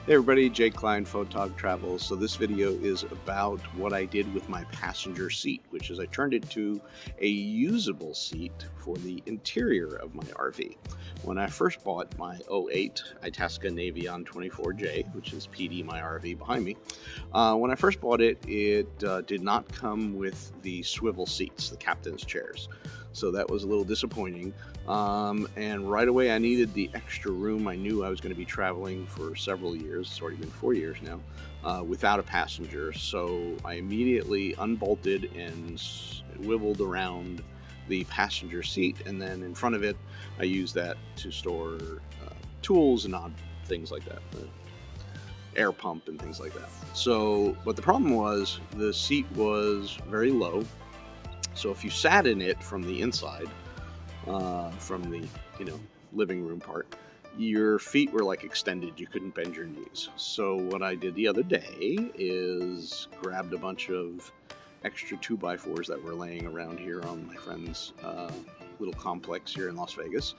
Hey everybody, Jake Klein, Photog Travels. So this video is about what I did with my passenger seat, which is I turned it to a usable seat for the interior of my RV. When I first bought my '08 Itasca Navion 24J, which is PD my RV behind me, when I first bought it, it did not come with the swivel seats, the captain's chairs. So that was a little disappointing. And right away I needed the extra room. I knew I was going to be traveling for several years. It's already been 4 years now, without a passenger. So I immediately unbolted and swiveled around the passenger seat, and then in front of it I used that to store tools and odd things like that, the air pump and things like that. So, but the problem was the seat was very low. So if you sat in it from the inside, from the living room part, your feet were like extended. You couldn't bend your knees. So what I did the other day is grabbed a bunch of extra 2x4s that were laying around here on my friend's little complex here in Las Vegas,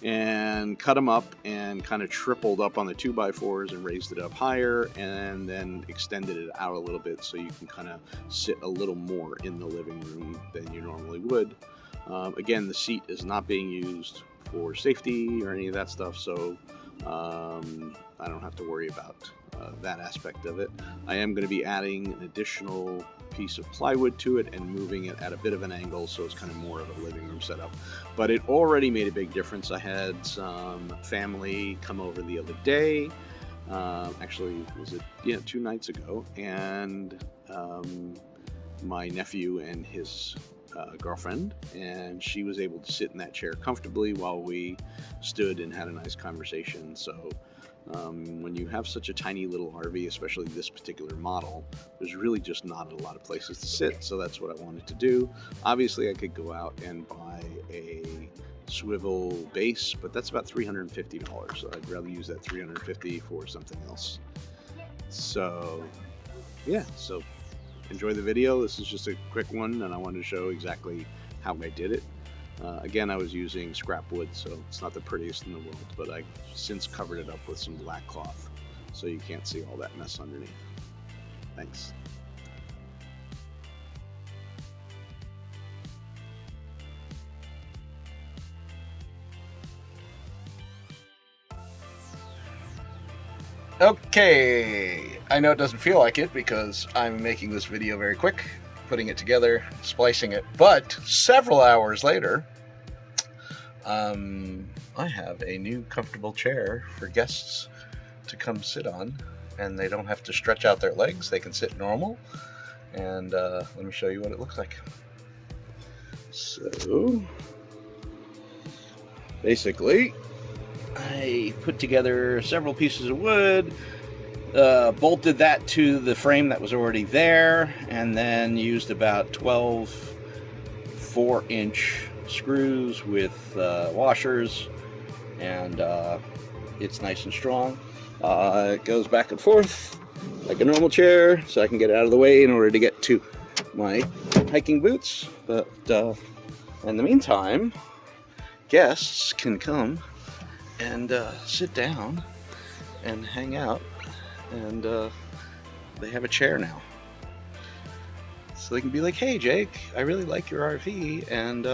and cut them up and kind of tripled up on the 2x4s and raised it up higher, and then extended it out a little bit so you can kind of sit a little more in the living room than you normally would. Again, the seat is not being used for safety or any of that stuff, so I don't have to worry about that aspect of it. I am going to be adding an additional piece of plywood to it and moving it at a bit of an angle, so it's kind of more of a living room setup. But it already made a big difference. I had some family come over the other day. Actually, was it 2 nights ago, and my nephew and his girlfriend, and she was able to sit in that chair comfortably while we stood and had a nice conversation. So when you have such a tiny little RV, especially this particular model, there's really just not a lot of places to sit, so that's what I wanted to do. Obviously I could go out and buy a swivel base, but that's about $350, so I'd rather use that $350 for something else. So yeah, so enjoy the video. This is just a quick one, and I wanted to show exactly how I did it. Again, I was using scrap wood, so it's not the prettiest in the world, but I since covered it up with some black cloth so you can't see all that mess underneath. Thanks. Okay, I know it doesn't feel like it because I'm making this video very quick, putting it together, splicing it, but several hours later, I have a new comfortable chair for guests to come sit on, and they don't have to stretch out their legs. They can sit normal, and let me show you what it looks like. So basically, I put together several pieces of wood, bolted that to the frame that was already there, and then used about 12 4-inch screws with washers, and it's nice and strong. It goes back and forth like a normal chair, so I can get it out of the way in order to get to my hiking boots. But in the meantime, guests can come and sit down and hang out, and they have a chair now, so they can be like, hey Jake, I really like your RV, and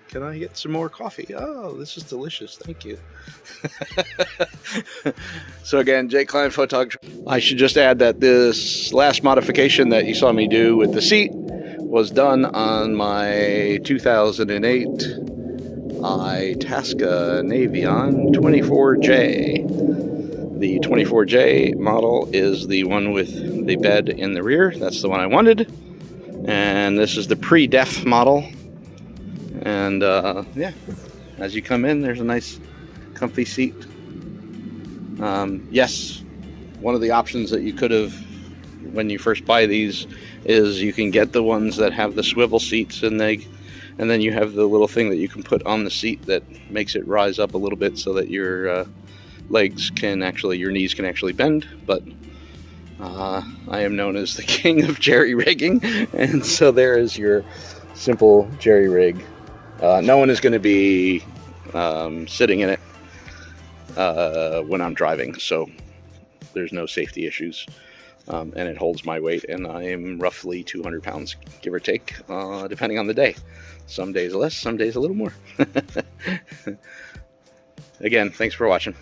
can I get some more coffee? Oh, this is delicious, thank you. So again, Jake Klein, Photog. I should just add that this last modification that you saw me do with the seat was done on my 2008 Itasca Navion 24J. The 24J model is the one with the bed in the rear. That's the one I wanted. And this is the pre-def model. And yeah, as you come in, there's a nice comfy seat. Yes, one of the options that you could have when you first buy these is you can get the ones that have the swivel seats, and then you have the little thing that you can put on the seat that makes it rise up a little bit so that your your knees can actually bend. But I am known as the king of jerry rigging, and so there is your simple jerry rig. No one is going to be sitting in it when I'm driving, so there's no safety issues. And it holds my weight, and I am roughly 200 pounds, give or take, depending on the day. Some days less, some days a little more. Again, thanks for watching.